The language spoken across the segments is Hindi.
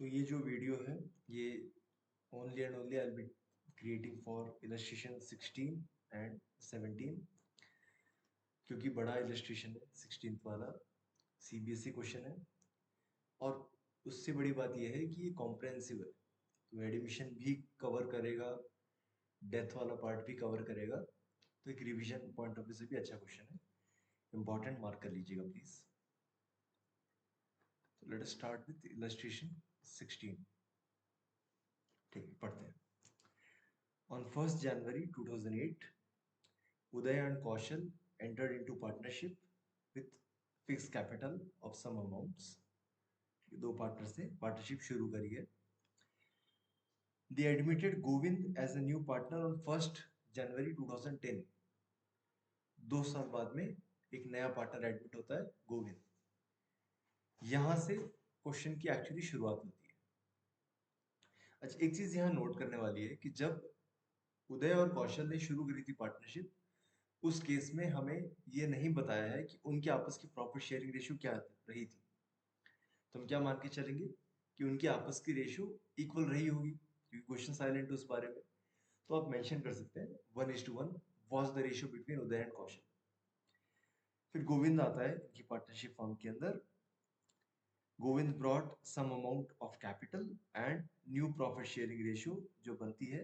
तो ये जो वीडियो है ये only and only I be creating for illustration 16 and 17, क्योंकि बड़ा इलस्ट्रेशन है 16th वाला, सीबीएसई क्वेश्चन है। और उससे बड़ी बात यह है कि ये कॉम्प्रहेंसिव है, तो एडमिशन भी कवर करेगा, डेथ वाला पार्ट भी कवर करेगा। तो एक रिवीजन पॉइंट ऑफ व्यू से भी अच्छा क्वेश्चन है, इंपॉर्टेंट मार्क कर लीजिएगा प्लीज। तो late us start with illustration 16। ठीक है, पढ़ते हैं। On 1st January 2008, Uday and Kaushal entered into partnership with fixed capital of some amounts. दो पार्टनर से पार्टनरशिप शुरू करी है। They admitted Govind as a new partner on 1st January 2010. 2 साल बाद में एक नया पार्टनर एडमिट होता है, गोविंद। यहां से क्वेश्चन की एक्चुअली शुरुआत होती है। अच्छा, एक चीज यहां नोट करने वाली है कि जब उदय और कौशल ने शुरू करी थी पार्टनरशिप, उस केस में हमें ये नहीं बताया है कि उनके आपस की प्रॉफिट शेयरिंग रेशियो क्या रही थी। तो हम क्या मान के चलेंगे कि उनकी आपस की रेशियो इक्वल रही होगी, क्योंकि क्वेश्चन साइलेंट है उस बारे में। तो आप मेंशन कर सकते हैं 1:1 was the ratio between Uday and Kaushal. फिर गोविंद आता है इनकी पार्टनरशिप फॉर्म के अंदर। Govind brought some amount of capital and new profit sharing ratio जो बनती है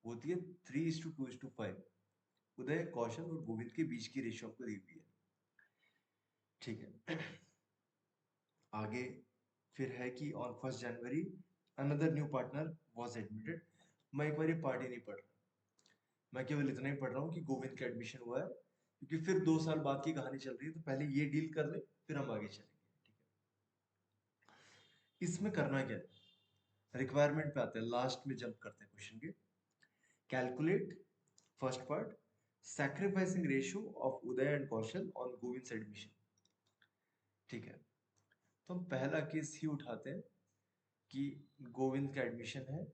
वो होती है 3:2:5। उदय, कौशल और गोविंद के बीच की रेशियो आपको दी हुई है। ठीक है, आगे फिर है कि on 1st January another new partner was admitted. मैं एक बार ये पार्ट ही नहीं पढ़ रहा, मैं केवल इतना ही पढ़ रहा हूँ कि गोविंद का एडमिशन हुआ है, क्योंकि फिर 2 साल बाद की कहानी चल रही है, तो पहले ये डील कर ले फिर हम आगे चलेंगे। ठीक है, इसमें करना क्या है, रिक्वायरमेंट पे आते हैं, लास्ट में जंप करते हैं क्वेश्चन के। Calculate first part sacrificing ratio of Uday and Kaushal on Govind admission. ठीक है, तो हम पहला केस ही उठाते हैं कि गोविंद का एडमिशन है।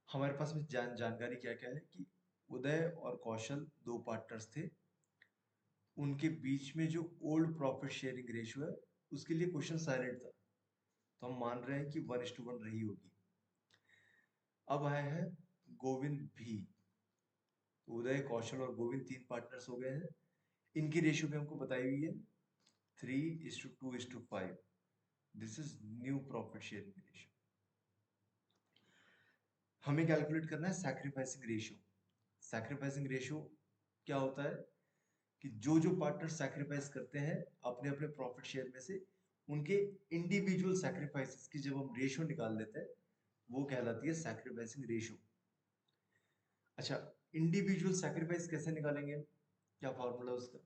हमारे पास में जानकारी क्या क्या है कि उदय और कौशल दो पार्टनर्स थे, उनके बीच में जो ओल्ड प्रॉफिट शेयरिंग रेशियो है उसके लिए क्वेश्चन साइलेंट था, तो हम मान रहे हैं कि 1:1 रही होगी। अब आया है गोविंद भी, उदय, कौशल और गोविंद 3 पार्टनर्स हो गए हैं। इनकी रेशियो भी हमको बताई हुई है 3:2:5। This is new profit sharing ratio. हमें कैलकुलेट करना है सैक्रिफाइसिंग रेशियो। सैक्रिफाइसिंग रेशियो क्या होता है कि जो जो पार्टनर सैक्रिफाइस करते हैं अपने अपने प्रॉफिट शेयर में से, उनके इंडिविजुअल सैक्रिफाइसेस की जब हम रेशियो निकाल लेते हैं वो कहलाती है सैक्रिफाइसिंग रेशियो। अच्छा, इंडिविजुअल सैक्रिफाइस कैसे निकालेंगे, क्या फॉर्मूला उसका?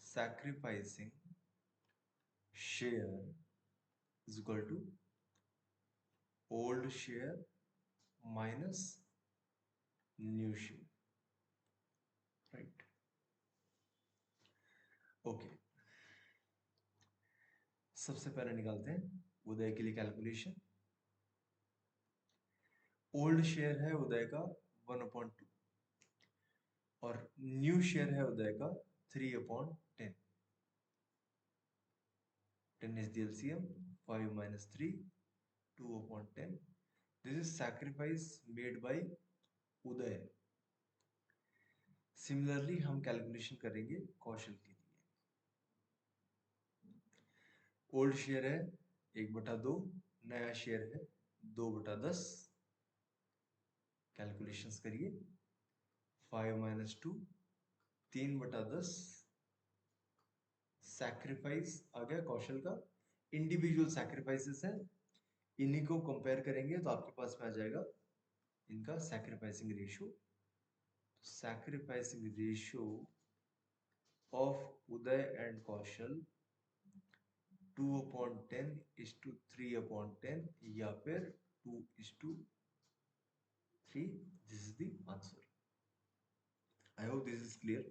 Sacrificing share is equal to old share minus new share, right? Okay, सबसे पहले निकालते हैं उदय के लिए कैलकुलेशन। ओल्ड शेयर है उदय का 1/2 और न्यू शेयर है उदय का 3/10। 10 is the LCM, 5 minus 3, 2/10. This is sacrifice made by Uday. Similarly हम कैलकुलेशन करेंगे कौशल के लिए। ओल्ड शेयर है 1/2, नया शेयर है 2/10। कैलकुलेशंस करिए, 5 minus 2, 3/10। सैक्रिफाइस आ गया कौशल का, इंडिविजुअल सैक्रिफाइसेस है, इन्हीं को कंपेयर करेंगे तो आपके पास में आ जाएगा इनका sacrificing ratio. Sacrificing ratio of Uday and Kaushal 2/10:3/10 या फिर 2:3। This is the answer. I hope this is clear.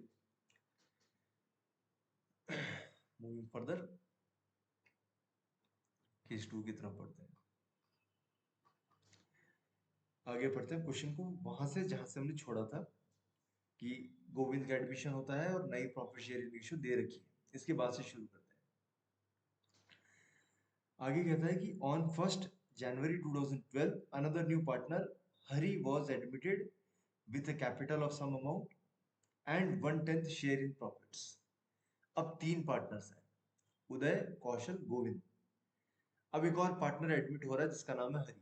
Moving further, case 2 की तरफ पढ़ते हैं। आगे पढ़ते हैं क्वेश्चन को वहां से जहां से हमने छोड़ा था कि गोविंद का एडमिशन होता है और नई प्रॉफिट शेयरिंग रेशियो दे रखी है। इसके बाद से शुरू करते हैं। आगे कहता है कि on 1st January 2012 another new partner Hari was admitted with a capital of some amount and 1/10 share in profits. अब 3 पार्टनर्स हैं, उदय, कौशल, गोविंद। अब एक और पार्टनर एडमिट हो रहा है जिसका नाम है हरि।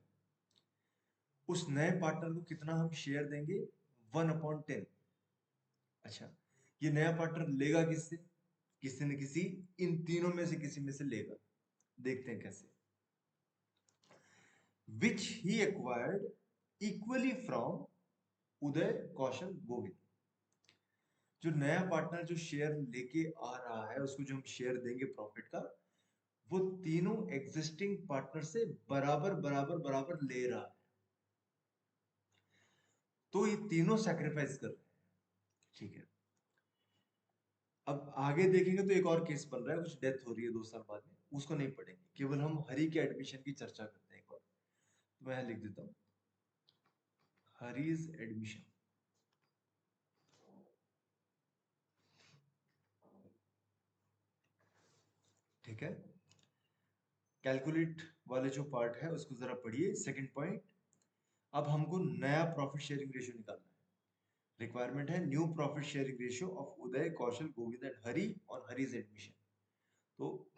उस नए पार्टनर को कितना हम शेयर देंगे? 1/10। अच्छा, ये नया पार्टनर लेगा किससे? किसी न किसी इन तीनों में से किसी में से लेगा। देखते हैं कैसे। विच ही एक्वायर्ड इक्वली फ्रॉम उदय, कौशल, गोविंद। जो नया पार्टनर जो शेयर लेके आ रहा है उसको जो हम शेयर देंगे प्रॉफिट का, वो तीनों एग्जिस्टिंग पार्टनर से बराबर बराबर बराबर ले रहा है। तो ये तीनों सैक्रिफाइस कर रहे हैं। ठीक है, अब आगे देखेंगे तो एक और केस बन रहा है, कुछ डेथ हो रही है 2 साल बाद में, उसको नहीं पढ़ेंगे, केवल हम हरि के एडमिशन की चर्चा करते हैं एक बार। तो मैं लिख देता हूं हरीज एडमिशन। ठीक है, कैलकुलेट वाले जो पार्ट है उसको जरा पढ़िए। सेकंड पॉइंट, अब हमको नया प्रॉफिट शेयरिंग रेशियो निकालना है। रिक्वायरमेंट है new profit sharing ratio of Uday, Kaushal, Govind and Hari on Hari's admission. तो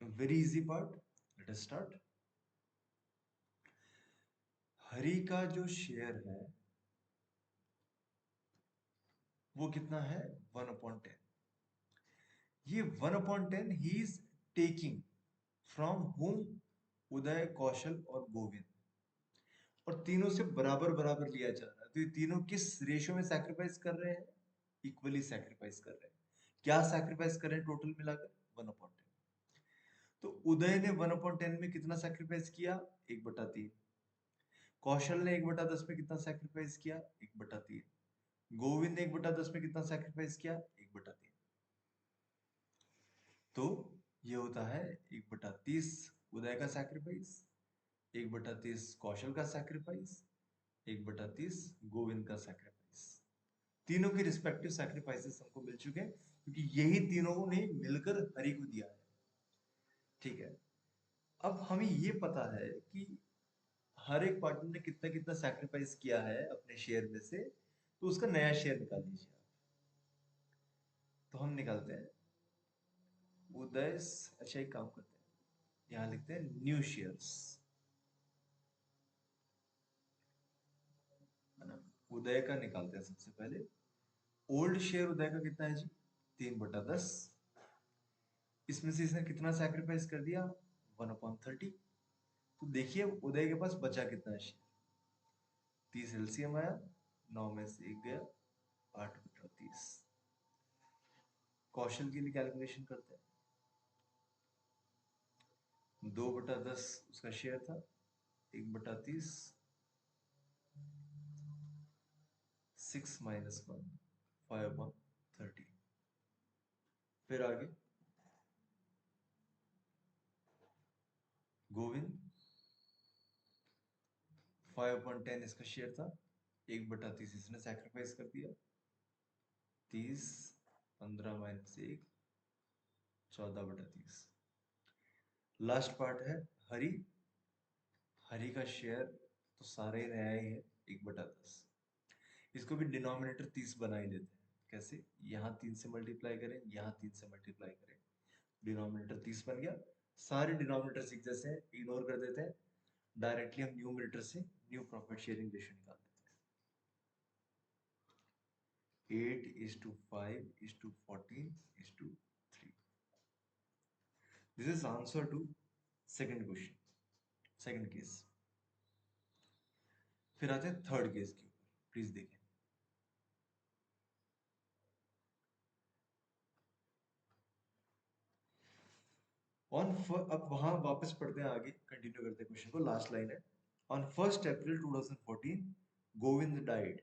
very easy part, let us start. Hari का जो शेयर है वो कितना है? 1/10। ये 1/10 he is taking from whom? Uday, Kaushal और गोविंद। और तीनों से बराबर बराबर लिया जा रहा है। तो ये तीनों किस रेशियो में सैक्रिफाइस कर रहे हैं? इक्वली सैक्रिफाइस कर रहे हैं। क्या सैक्रिफाइस कर रहे हैं टोटल मिलाकर? 1/10। तो उदय ने 1/10 में कितना सैक्रिफाइस किया? 1/3। कौशल ने 1/10 में कितना सैक्रिफाइस किया? 1/3। गोविंद ने 1/10 में कितना सैक्रिफाइस किया? 1/3। तो ये होता है 1/30 उदय का सैक्रिफाइस, 1/30 कौशल का सैक्रिफाइस, 1/30 गोविंद का सैक्रिफाइस। तीनों के रिस्पेक्टिव सैक्रिफाइसेस हमको मिल चुके हैं क्योंकि यही तीनों ने मिलकर हरि को दिया है। ठीक है, अब हमें ये पता है कि हर एक पार्टनर ने कितना कितना सैक्रिफाइस किया है अपने शेयर में से, तो उसका नया शेयर निकाल लीजिए आप। तो हम निकालते हैं उदय। अच्छा, एक काम करते हैं, यहां लिखते हैं न्यू शेयर्स, है ना। उदय का निकालते हैं सबसे पहले। ओल्ड शेयर उदय का कितना है जी? 3/10। इसमें से इसने कितना सैक्रिफाइस कर दिया? 1/30। तो देखिए उदय के पास बचा कितना है शेयर? 30 एलसीएम आया, 9 में से 1 गया, 8/30। कौशल के लिए कैलकुलेशन करते हैं। 2/10 उसका शेयर था, 1/30, 6 - 1, 5/30। फिर आगे गोविंद, 5/10 इसका शेयर था, 1/30 इसने सैक्रिफाइस कर दिया, 30, 15 - 1, 14/30। लास्ट पार्ट है हरि। हरि का शेयर तो सारे नया ही है, 1/10। इसको भी डिनोमिनेटर 30 बना ही लेते हैं। कैसे? यहाँ 3 से मल्टीप्लाई करें, यहाँ 3 से मल्टीप्लाई करें, डिनोमिनेटर 30 बन गया। सारे डिनोमिनेटर एक जैसे हैं, इग्नोर कर देते हैं। डायरेक्टली हम न्यूमरेटर से न्यू प्रॉफिट शेयरिंग रेशियो निकाल देते हैं। 8:5:14:3। This is answer to second question, second case. फिर आते हैं थर्ड केस के ऊपर, प्लीज देखें। अब वहां वापस पढ़ते हैं, आगे कंटिन्यू करते हैं क्वेश्चन को। लास्ट लाइन है, on 1st April 2014 Govind died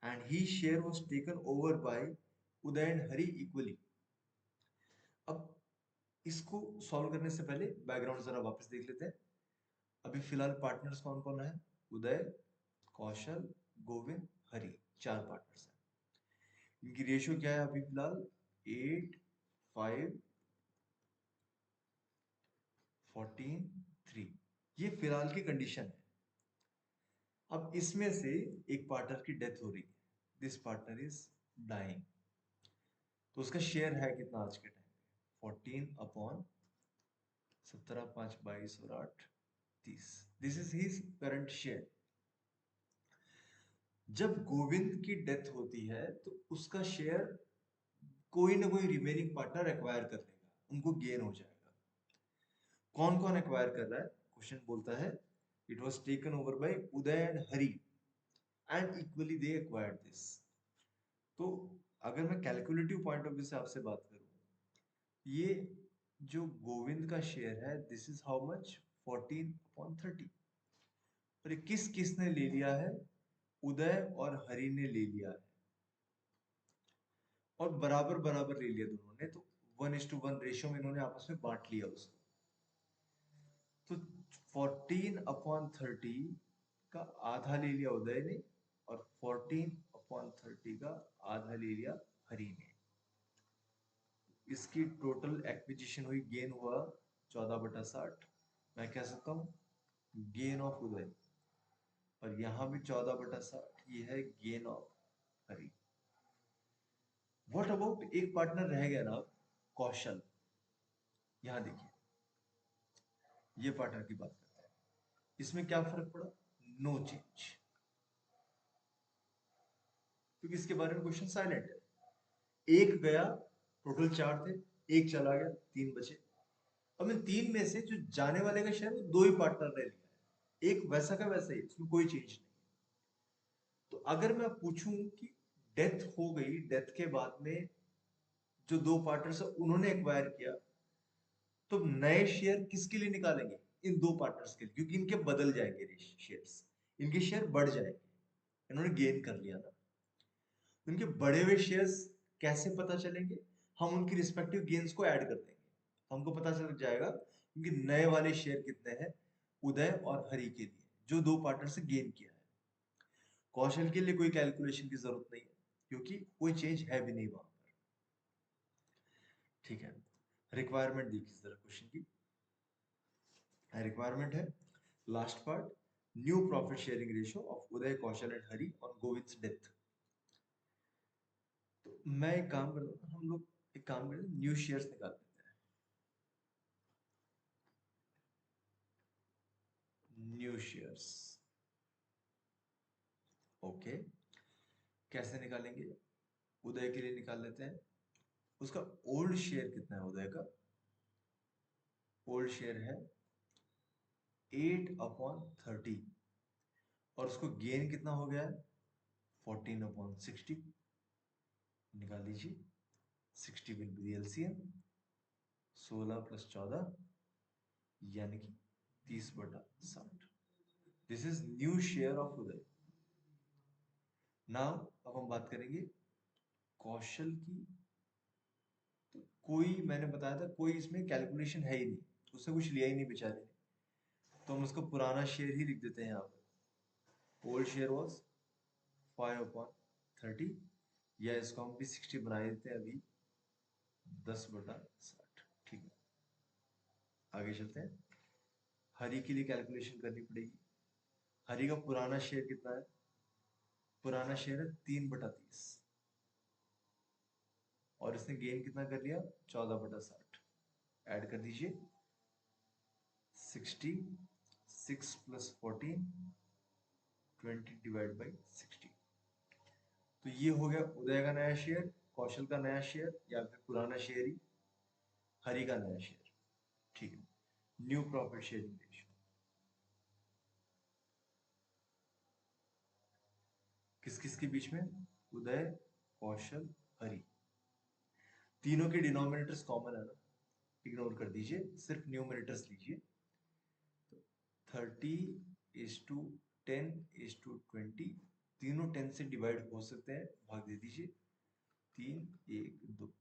and his share was taken over by Uday and Hari equally. अब इसको सॉल्व करने से पहले बैकग्राउंड जरा वापस देख लेते हैं। अभी फिलहाल पार्टनर्स कौन कौन है? उदय, कौशल, गोविंद, हरि, 4 पार्टनर्स हैं। इनकी रेशियो क्या है अभी फिलहाल? 8 5, 14, 3। ये फिलहाल की कंडीशन है। अब इसमें से एक पार्टनर की डेथ हो रही है, दिस पार्टनर इज डाइंग, तो उसका शेयर है कितना आज के टाइम पे? 14/17, 5, 22 और 8, 30। This is his current share. जब गोविंद की डेथ होती है तो उसका शेयर कोई ना कोई रिमेनिंग पार्टनर एक्वायर कर लेगा, उनको गेन हो जाएगा। कौन कौन एक्वायर कर रहा है? क्वेश्चन बोलता है it was taken over by Uday and Hari and equally they acquired this. तो अगर मैं कैलकुलेटिव पॉइंट ऑफ व्यू से आपसे बात करूं, ये जो गोविंद का शेयर है, दिस इज हाउ मच? 14/30। और ये किस किसने ले लिया है? उदय और हरि ने ले लिया है, और बराबर बराबर ले लिया दोनों ने, तो 1:1 रेशियो में इन्होंने आपस में बांट लिया उसको। तो 14/30 का आधा ले लिया उदय ने, और 14/30 का आधा ले लिया हरि ने। इसकी टोटल एक्विजिशन हुई, गेन हुआ 14/60। मैं कह सकता हूं गेन ऑफ उदय, और यहां भी 14/60 ये है gain of Hari. What about एक पार्टनर रह गया ना, कौशल। यहां देखिए, ये पार्टनर की बात करते हैं, इसमें क्या फर्क पड़ा? नो चेंज, क्योंकि इसके बारे में क्वेश्चन साइलेंट है। एक गया, टोटल 4 थे, एक चला गया, 3 बचे। अब इन 3 में से जो जाने वाले का शेयर, वो 2 ही पार्टनर ने लिया है, एक वैसा का वैसा ही, इसमें कोई चेंज नहीं। तो अगर मैं पूछूं कि डेथ हो गई, डेथ के बाद में जो 2 पार्टनर्स है उन्होंने एक्वायर किया, तो नए शेयर किसके लिए निकालेंगे? इन 2 पार्टनर्स के लिए, क्योंकि इनके बदल जाएंगे शेयर्स, इनके शेयर बढ़ जाएंगे, इन्होंने गेन कर लिया ना। उनके बढ़े हुए शेयर्स कैसे पता चलेंगे? हम उनकी रिस्पेक्टिव गेन्स को ऐड कर देंगे, हमको पता चल जाएगा क्योंकि नए वाले शेयर कितने हैं उदय और हरि के लिए, जो 2 पार्टनर से गेन किया है। कौशल के लिए कोई कैलकुलेशन की जरूरत नहीं है, क्योंकि कोई चेंज है भी नहीं वहां पर। ठीक है, रिक्वायरमेंट देखिए जरा क्वेश्चन की। रिक्वायरमेंट है, last part, new profit sharing ratio of Uday, Kaushal and Hari on Govind's death. तो मैं एक काम करता हूँ, हम लोग एक काम करते हैं, न्यू शेयर्स निकाल देते हैं। New shares, okay. कैसे निकालेंगे? उदय के लिए निकाल लेते हैं। उसका ओल्ड शेयर कितना है उदय का? ओल्ड शेयर है 8/30, और उसको गेन कितना हो गया है? 14/60। निकाल लीजिए, 60 विल बी एलसीएम, 16 + 14 यानी कि 30/60। This is new share of Uday. Now अब हम बात करेंगे कौशल की। तो कोई, मैंने बताया था, कोई इसमें कैलकुलेशन है ही नहीं, उससे कुछ लिया ही नहीं बेचारे ने, तो हम उसको पुराना शेयर ही लिख देते हैं यहाँ पर। ओल्ड शेयर वॉज 5/30, या इसको हम भी 60 बना देते हैं अभी, 10/60। ठीक है, आगे चलते हैं। हरि के लिए कैलकुलेशन करनी पड़ेगी। हरि का पुराना शेयर कितना है? पुराना शेयर है 3/30, और इसने गेन कितना कर लिया? 14/60। ऐड कर दीजिए, 60, 6 + 14, 20/60। तो ये हो गया उदय का नया शेयर, कौशल का नया शेयर, या फिर पुराना शेयर ही हरि का नया शेयर। ठीक है, न्यू प्रॉफिट शेयरिंग रेशियो किस किस के बीच में? उदय, कौशल, हरि। तीनों के डिनोमिनेटर्स कॉमन है ना, इग्नोर कर दीजिए, सिर्फ न्यूमरेटर्स लीजिए। तो 30:10:20, तीनों 10 से डिवाइड हो सकते हैं, भाग दे दीजिए। 3, 1, 2,